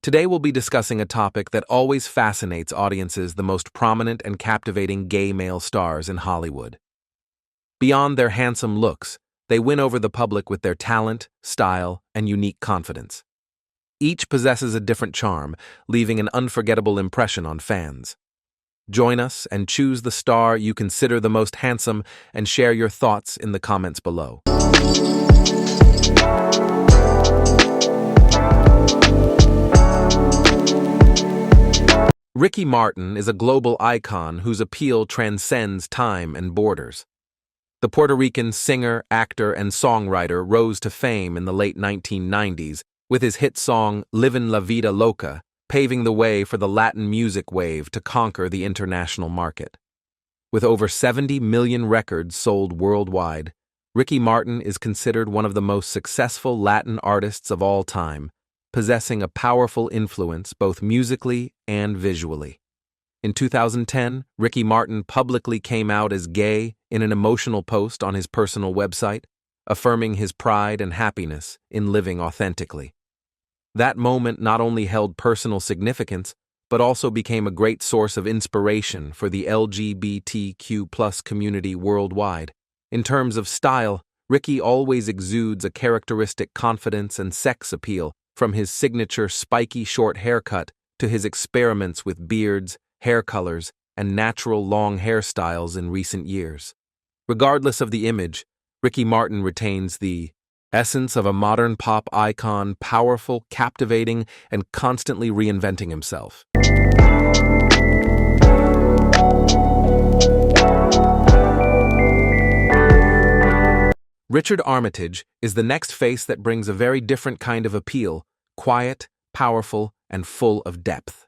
Today we'll be discussing a topic that always fascinates audiences: the most prominent and captivating gay male stars in Hollywood. Beyond their handsome looks, they win over the public with their talent, style, and unique confidence. Each possesses a different charm, leaving an unforgettable impression on fans. Join us and choose the star you consider the most handsome and share your thoughts in the comments below. Ricky Martin is a global icon whose appeal transcends time and borders. The Puerto Rican singer, actor, and songwriter rose to fame in the late 1990s with his hit song Livin' La Vida Loca, paving the way for the Latin music wave to conquer the international market. With over 70 million records sold worldwide, Ricky Martin is considered one of the most successful Latin artists of all time, possessing a powerful influence both musically and visually. In 2010, Ricky Martin publicly came out as gay in an emotional post on his personal website, affirming his pride and happiness in living authentically. That moment not only held personal significance, but also became a great source of inspiration for the LGBTQ+ community worldwide. In terms of style, Ricky always exudes a characteristic confidence and sex appeal, from his signature spiky short haircut to his experiments with beards, hair colors, and natural long hairstyles in recent years. Regardless of the image, Ricky Martin retains the essence of a modern pop icon: powerful, captivating, and constantly reinventing himself. Richard Armitage is the next face that brings a very different kind of appeal: quiet, powerful, and full of depth.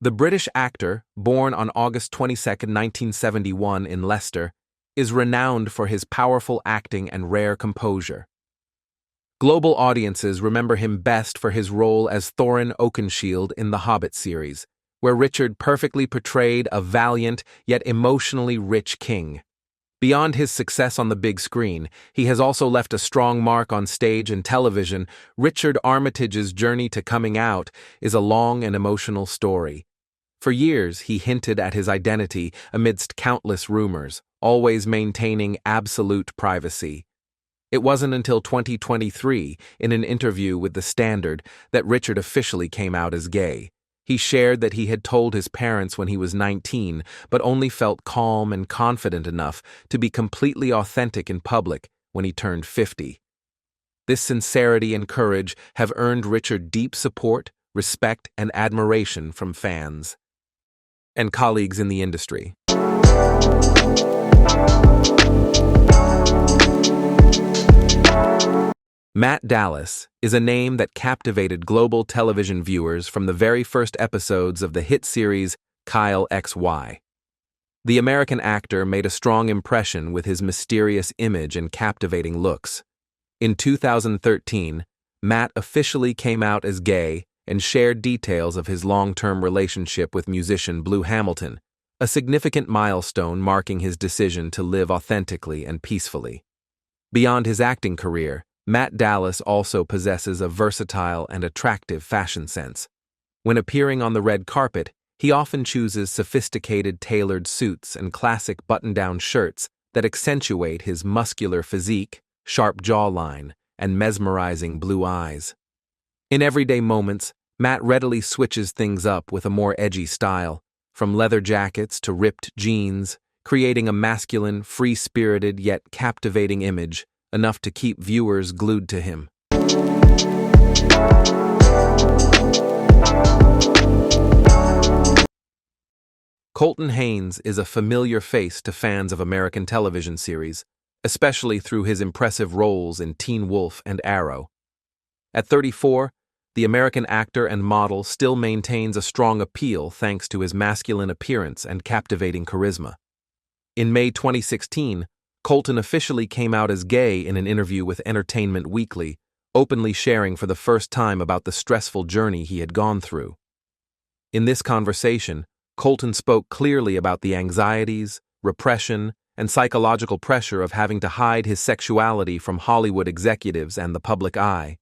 The British actor, born on August 22, 1971 in Leicester, is renowned for his powerful acting and rare composure. Global audiences remember him best for his role as Thorin Oakenshield in the Hobbit series, where Richard perfectly portrayed a valiant yet emotionally rich king. Beyond his success on the big screen, he has also left a strong mark on stage and television. Richard Armitage's journey to coming out is a long and emotional story. For years, he hinted at his identity amidst countless rumors, always maintaining absolute privacy. It wasn't until 2023, in an interview with The Standard, that Richard officially came out as gay. He shared that he had told his parents when he was 19, but only felt calm and confident enough to be completely authentic in public when he turned 50. This sincerity and courage have earned Richard deep support, respect, and admiration from fans and colleagues in the industry. Matt Dallas is a name that captivated global television viewers from the very first episodes of the hit series Kyle XY. The American actor made a strong impression with his mysterious image and captivating looks. In 2013, Matt officially came out as gay and shared details of his long-term relationship with musician Blue Hamilton, a significant milestone marking his decision to live authentically and peacefully. Beyond his acting career, Matt Dallas also possesses a versatile and attractive fashion sense. When appearing on the red carpet, he often chooses sophisticated tailored suits and classic button-down shirts that accentuate his muscular physique, sharp jawline, and mesmerizing blue eyes. In everyday moments, Matt readily switches things up with a more edgy style, from leather jackets to ripped jeans, creating a masculine, free-spirited yet captivating image, enough to keep viewers glued to him. Colton Haynes is a familiar face to fans of American television series, especially through his impressive roles in Teen Wolf and Arrow. At 34, the American actor and model still maintains a strong appeal thanks to his masculine appearance and captivating charisma. In May 2016, Colton officially came out as gay in an interview with Entertainment Weekly, openly sharing for the first time about the stressful journey he had gone through. In this conversation, Colton spoke clearly about the anxieties, repression, and psychological pressure of having to hide his sexuality from Hollywood executives and the public eye.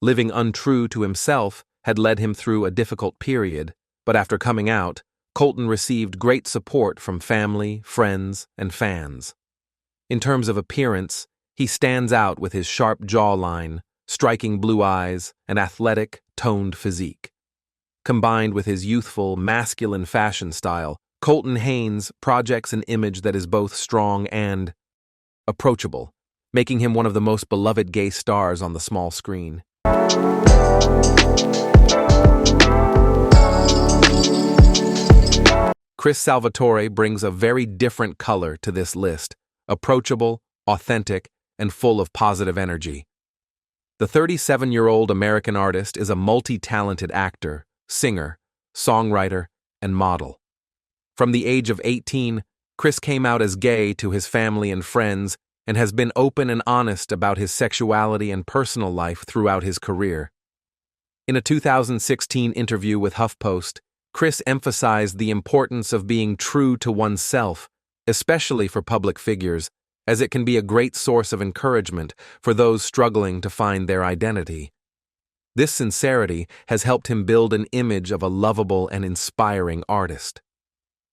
Living untrue to himself had led him through a difficult period, but after coming out, Colton received great support from family, friends, and fans. In terms of appearance, he stands out with his sharp jawline, striking blue eyes, and athletic, toned physique. Combined with his youthful, masculine fashion style, Colton Haynes projects an image that is both strong and approachable, making him one of the most beloved gay stars on the small screen. Chris Salvatore brings a very different color to this list, approachable, authentic, and full of positive energy. The 37-year-old American artist is a multi-talented actor, singer, songwriter, and model. From the age of 18, Chris came out as gay to his family and friends and has been open and honest about his sexuality and personal life throughout his career. In a 2016 interview with HuffPost, Chris emphasized the importance of being true to oneself, especially for public figures, as it can be a great source of encouragement for those struggling to find their identity. This sincerity has helped him build an image of a lovable and inspiring artist.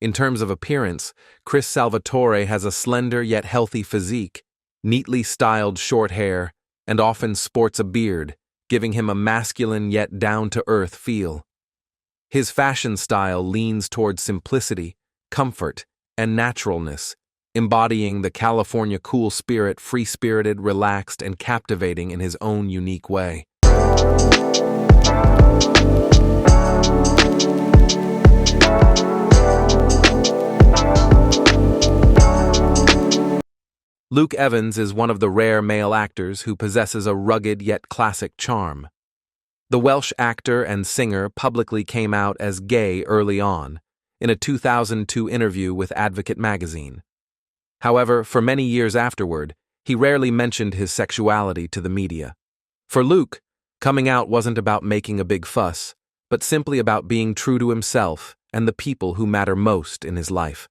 In terms of appearance, Chris Salvatore has a slender yet healthy physique, neatly styled short hair, and often sports a beard, giving him a masculine yet down-to-earth feel. His fashion style leans toward simplicity, comfort, and naturalness, embodying the California cool spirit, free-spirited, relaxed, and captivating in his own unique way. Luke Evans is one of the rare male actors who possesses a rugged yet classic charm. The Welsh actor and singer publicly came out as gay early on, in a 2002 interview with Advocate magazine. However, for many years afterward, he rarely mentioned his sexuality to the media. For Luke, coming out wasn't about making a big fuss, but simply about being true to himself and the people who matter most in his life.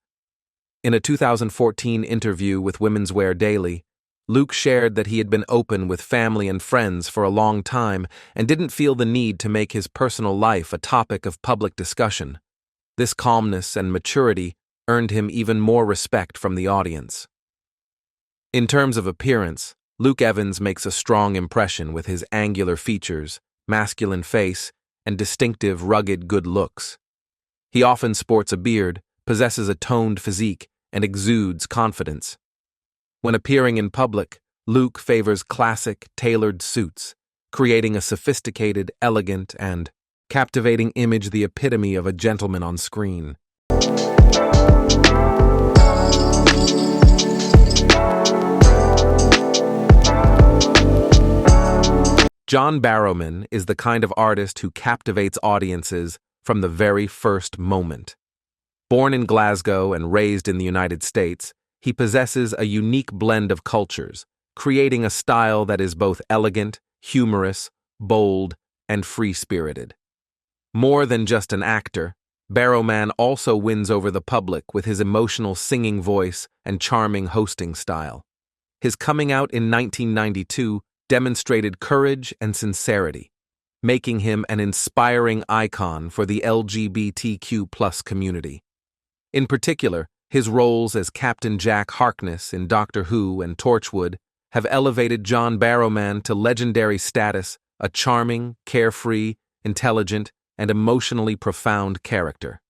In a 2014 interview with Women's Wear Daily, Luke shared that he had been open with family and friends for a long time and didn't feel the need to make his personal life a topic of public discussion. This calmness and maturity earned him even more respect from the audience. In terms of appearance, Luke Evans makes a strong impression with his angular features, masculine face, and distinctive rugged good looks. He often sports a beard, possesses a toned physique, and exudes confidence. When appearing in public, Luke favors classic, tailored suits, creating a sophisticated, elegant, and captivating image, the epitome of a gentleman on screen. John Barrowman is the kind of artist who captivates audiences from the very first moment. Born in Glasgow and raised in the United States, he possesses a unique blend of cultures, creating a style that is both elegant, humorous, bold, and free-spirited. More than just an actor, Barrowman also wins over the public with his emotional singing voice and charming hosting style. His coming out in 1992 demonstrated courage and sincerity, making him an inspiring icon for the LGBTQ+ community. In particular, his roles as Captain Jack Harkness in Doctor Who and Torchwood have elevated John Barrowman to legendary status, a charming, carefree, intelligent, and emotionally profound character.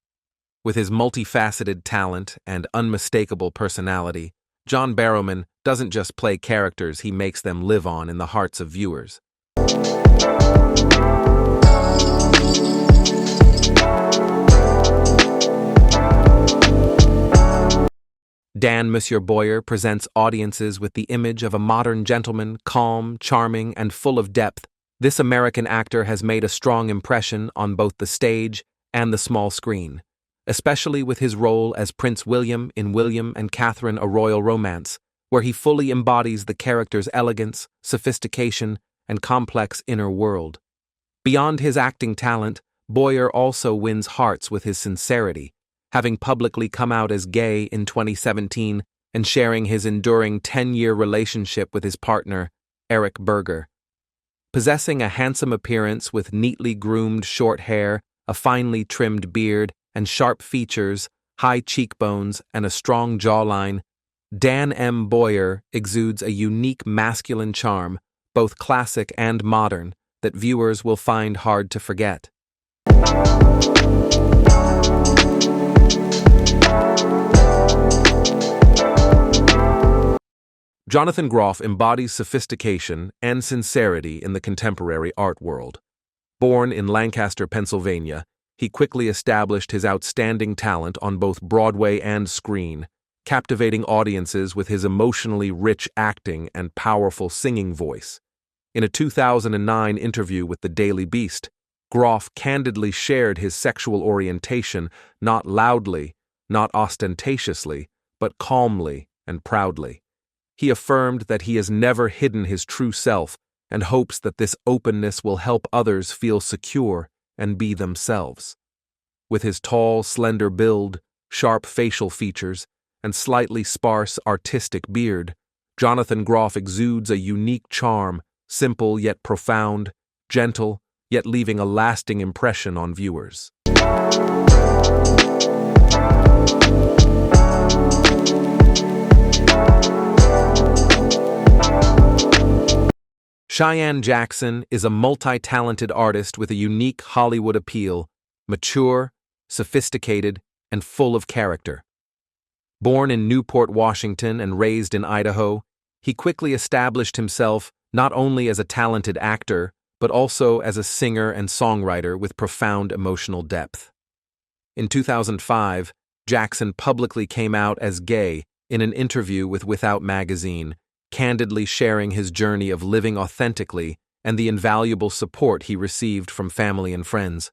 With his multifaceted talent and unmistakable personality, John Barrowman doesn't just play characters, he makes them live on in the hearts of viewers. Dan Monsieur Boyer presents audiences with the image of a modern gentleman, calm, charming, and full of depth. This American actor has made a strong impression on both the stage and the small screen, especially with his role as Prince William in William and Catherine: A Royal Romance, where he fully embodies the character's elegance, sophistication, and complex inner world. Beyond his acting talent, Boyer also wins hearts with his sincerity, having publicly come out as gay in 2017 and sharing his enduring 10-year relationship with his partner, Eric Berger. Possessing a handsome appearance with neatly groomed short hair, a finely trimmed beard, and sharp features, high cheekbones, and a strong jawline, Dan M. Boyer exudes a unique masculine charm, both classic and modern, that viewers will find hard to forget. Jonathan Groff embodies sophistication and sincerity in the contemporary art world. Born in Lancaster, Pennsylvania, he quickly established his outstanding talent on both Broadway and screen, captivating audiences with his emotionally rich acting and powerful singing voice. In a 2009 interview with the Daily Beast, Groff candidly shared his sexual orientation not loudly, not ostentatiously, but calmly and proudly. He affirmed that he has never hidden his true self and hopes that this openness will help others feel secure and be themselves. With his tall, slender build, sharp facial features, and slightly sparse artistic beard, Jonathan Groff exudes a unique charm, simple yet profound, gentle yet leaving a lasting impression on viewers. Cheyenne Jackson is a multi-talented artist with a unique Hollywood appeal, mature, sophisticated, and full of character. Born in Newport, Washington, and raised in Idaho, he quickly established himself not only as a talented actor, but also as a singer and songwriter with profound emotional depth. In 2005, Jackson publicly came out as gay in an interview with Without magazine, candidly sharing his journey of living authentically and the invaluable support he received from family and friends.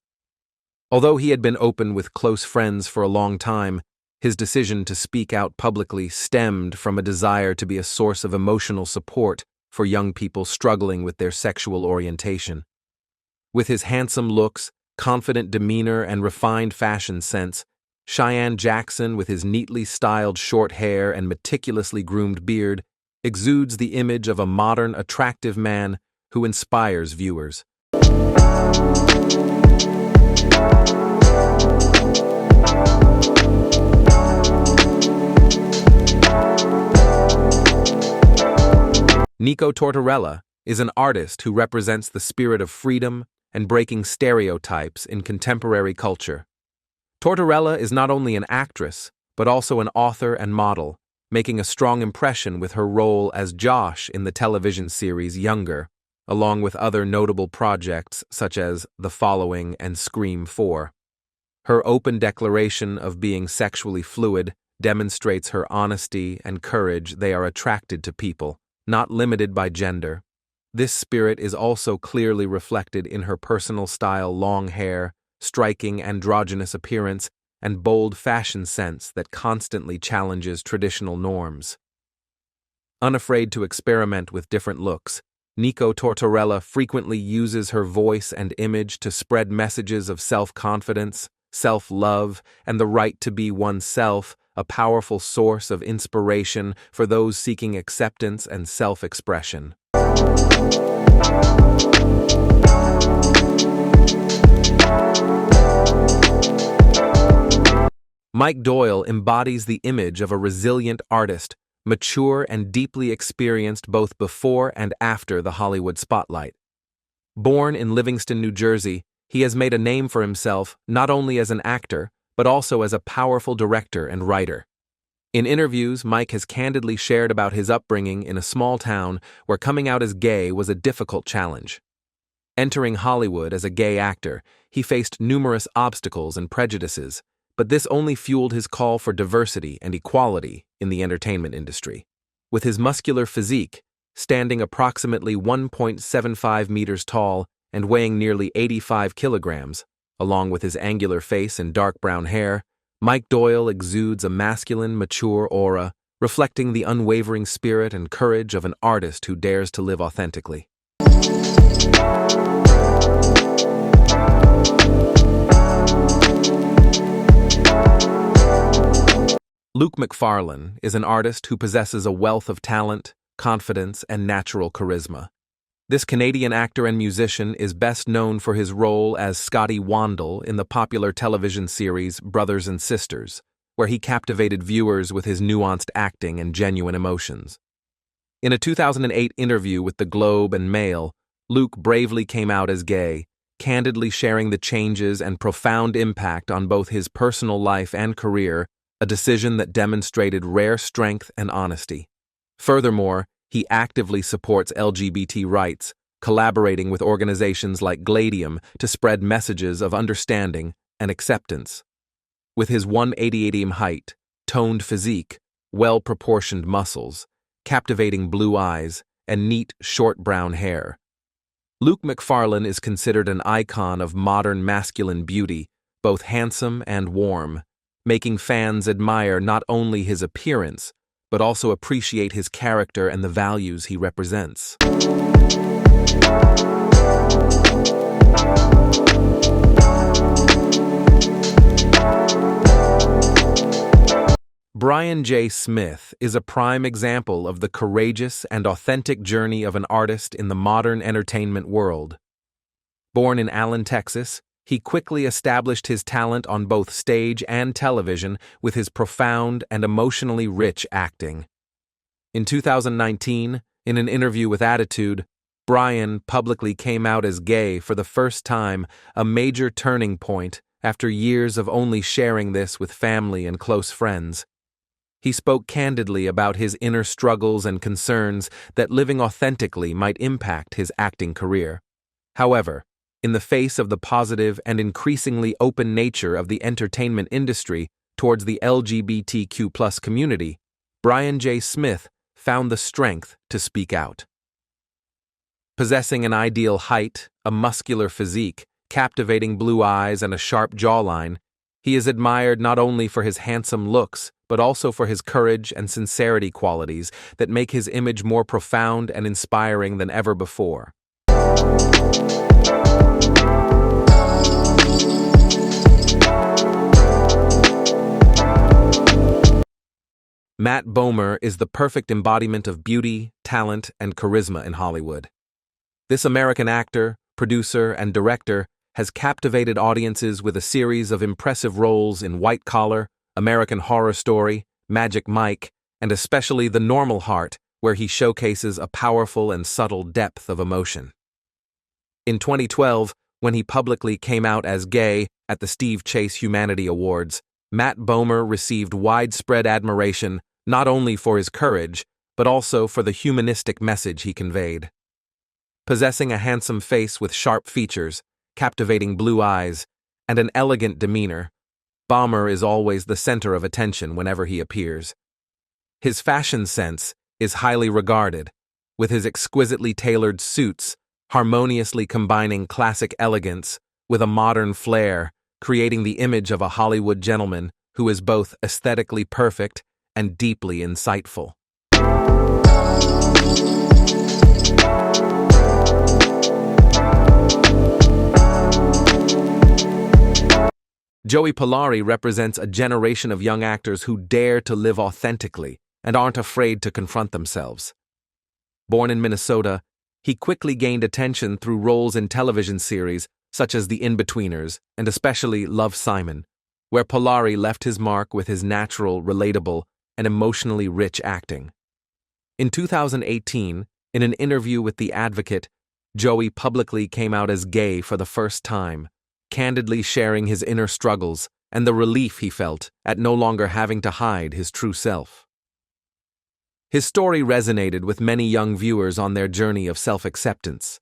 Although he had been open with close friends for a long time, his decision to speak out publicly stemmed from a desire to be a source of emotional support for young people struggling with their sexual orientation. With his handsome looks, confident demeanor, and refined fashion sense, Cheyenne Jackson, with his neatly styled short hair and meticulously groomed beard, exudes the image of a modern, attractive man who inspires viewers. Nico Tortorella is an artist who represents the spirit of freedom and breaking stereotypes in contemporary culture. Tortorella is not only an actress, but also an author and model, making a strong impression with her role as Josh in the television series Younger, along with other notable projects such as The Following and Scream 4. Her open declaration of being sexually fluid demonstrates her honesty and courage. They are attracted to people, not limited by gender. This spirit is also clearly reflected in her personal style: long hair, striking androgynous appearance, and bold fashion sense that constantly challenges traditional norms. Unafraid to experiment with different looks, Nico Tortorella frequently uses her voice and image to spread messages of self-confidence, self-love, and the right to be oneself, a powerful source of inspiration for those seeking acceptance and self-expression. Mike Doyle embodies the image of a resilient artist, mature and deeply experienced both before and after the Hollywood spotlight. Born in Livingston, New Jersey, he has made a name for himself not only as an actor, but also as a powerful director and writer. In interviews, Mike has candidly shared about his upbringing in a small town where coming out as gay was a difficult challenge. Entering Hollywood as a gay actor, he faced numerous obstacles and prejudices, but this only fueled his call for diversity and equality in the entertainment industry. With his muscular physique, standing approximately 1.75 meters tall and weighing nearly 85 kilograms, along with his angular face and dark brown hair, Mike Doyle exudes a masculine, mature aura, reflecting the unwavering spirit and courage of an artist who dares to live authentically. Luke McFarlane is an artist who possesses a wealth of talent, confidence, and natural charisma. This Canadian actor and musician is best known for his role as Scotty Wandel in the popular television series Brothers and Sisters, where he captivated viewers with his nuanced acting and genuine emotions. In a 2008 interview with the Globe and Mail, Luke bravely came out as gay, candidly sharing the changes and profound impact on both his personal life and career, a decision that demonstrated rare strength and honesty. Furthermore, he actively supports LGBT rights, collaborating with organizations like Gladium to spread messages of understanding and acceptance. With his 188 height, toned physique, well-proportioned muscles, captivating blue eyes, and neat, short brown hair, Luke Macfarlane is considered an icon of modern masculine beauty, both handsome and warm, making fans admire not only his appearance, but also appreciate his character and the values he represents. Brian J. Smith is a prime example of the courageous and authentic journey of an artist in the modern entertainment world. Born in Allen, Texas, he quickly established his talent on both stage and television with his profound and emotionally rich acting. In 2019, in an interview with Attitude, Brian publicly came out as gay for the first time, a major turning point after years of only sharing this with family and close friends. He spoke candidly about his inner struggles and concerns that living authentically might impact his acting career. However, in the face of the positive and increasingly open nature of the entertainment industry towards the LGBTQ+ community, Brian J. Smith found the strength to speak out. Possessing an ideal height, a muscular physique, captivating blue eyes, and a sharp jawline, he is admired not only for his handsome looks, but also for his courage and sincerity qualities that make his image more profound and inspiring than ever before. Matt Bomer is the perfect embodiment of beauty, talent, and charisma in Hollywood. This American actor, producer, and director has captivated audiences with a series of impressive roles in White Collar, American Horror Story, Magic Mike, and especially The Normal Heart, where he showcases a powerful and subtle depth of emotion. In 2012, when he publicly came out as gay at the Steve Chase Humanity Awards, Matt Bomer received widespread admiration not only for his courage, but also for the humanistic message he conveyed. Possessing a handsome face with sharp features, captivating blue eyes, and an elegant demeanor, Bomer is always the center of attention whenever he appears. His fashion sense is highly regarded, with his exquisitely tailored suits harmoniously combining classic elegance with a modern flair, creating the image of a Hollywood gentleman who is both aesthetically perfect and deeply insightful. Joey Polari represents a generation of young actors who dare to live authentically and aren't afraid to confront themselves. Born in Minnesota, he quickly gained attention through roles in television series such as The In-Betweeners and especially Love, Simon, where Polari left his mark with his natural, relatable, and emotionally rich acting. In 2018, in an interview with The Advocate, Joey publicly came out as gay for the first time, candidly sharing his inner struggles and the relief he felt at no longer having to hide his true self. His story resonated with many young viewers on their journey of self-acceptance.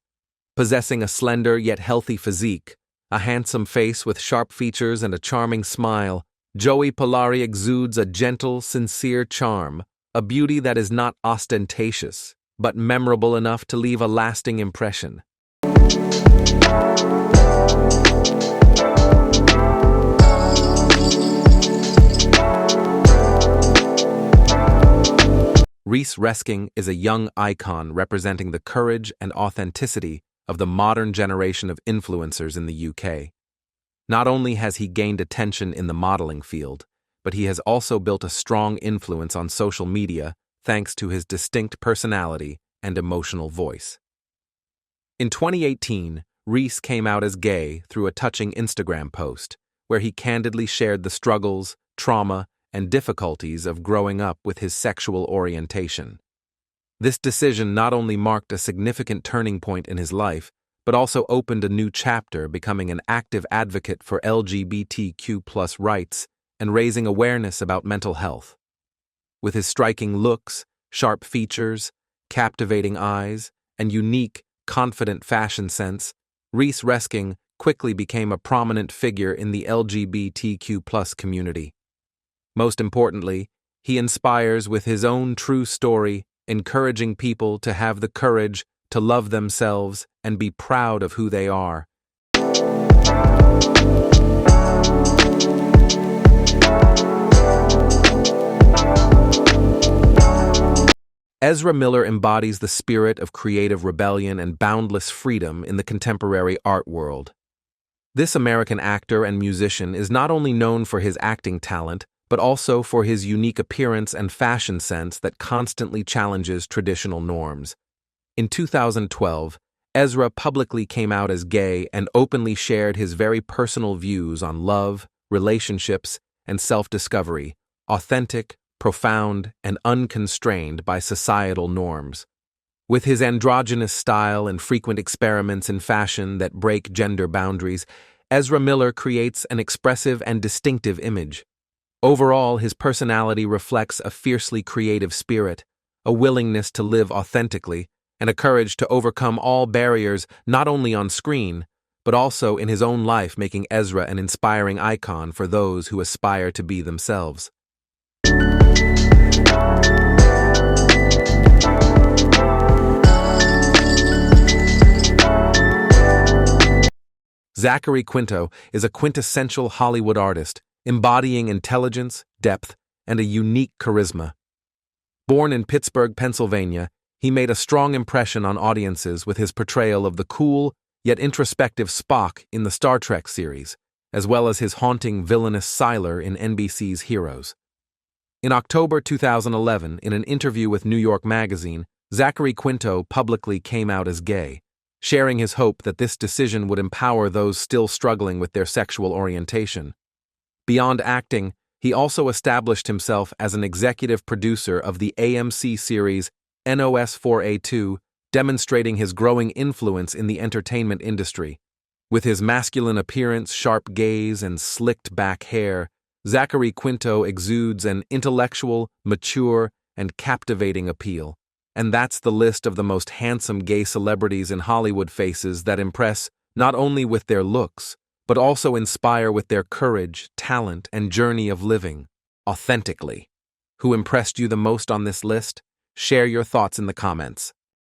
Possessing a slender yet healthy physique, a handsome face with sharp features and a charming smile, Joey Polari exudes a gentle, sincere charm, a beauty that is not ostentatious, but memorable enough to leave a lasting impression. Reese Resking is a young icon representing the courage and authenticity of the modern generation of influencers in the UK. Not only has he gained attention in the modeling field, but he has also built a strong influence on social media thanks to his distinct personality and emotional voice. In 2018, Reese came out as gay through a touching Instagram post, where he candidly shared the struggles, trauma, and difficulties of growing up with his sexual orientation. This decision not only marked a significant turning point in his life, but also opened a new chapter, becoming an active advocate for LGBTQ+ rights and raising awareness about mental health. With his striking looks, sharp features, captivating eyes, and unique, confident fashion sense, Reese Resking quickly became a prominent figure in the LGBTQ+ community. Most importantly, he inspires with his own true story, encouraging people to have the courage to love themselves and be proud of who they are. Ezra Miller embodies the spirit of creative rebellion and boundless freedom in the contemporary art world. This American actor and musician is not only known for his acting talent, but also for his unique appearance and fashion sense that constantly challenges traditional norms. In 2012, Ezra publicly came out as gay and openly shared his very personal views on love, relationships, and self-discovery, authentic, profound, and unconstrained by societal norms. With his androgynous style and frequent experiments in fashion that break gender boundaries, Ezra Miller creates an expressive and distinctive image. Overall, his personality reflects a fiercely creative spirit, a willingness to live authentically, and a courage to overcome all barriers not only on screen, but also in his own life, making Ezra an inspiring icon for those who aspire to be themselves. Zachary Quinto is a quintessential Hollywood artist, embodying intelligence, depth, and a unique charisma. Born in Pittsburgh, Pennsylvania, he made a strong impression on audiences with his portrayal of the cool, yet introspective Spock in the Star Trek series, as well as his haunting villainous Sylar in NBC's Heroes. In October 2011, in an interview with New York Magazine, Zachary Quinto publicly came out as gay, sharing his hope that this decision would empower those still struggling with their sexual orientation. Beyond acting, he also established himself as an executive producer of the AMC series NOS 4A2, demonstrating his growing influence in the entertainment industry. With his masculine appearance, sharp gaze, and slicked-back hair, Zachary Quinto exudes an intellectual, mature, and captivating appeal. And that's the list of the most handsome gay celebrities in Hollywood faces that impress not only with their looks, but also inspire with their courage, talent, and journey of living authentically. Who impressed you the most on this list? Share your thoughts in the comments.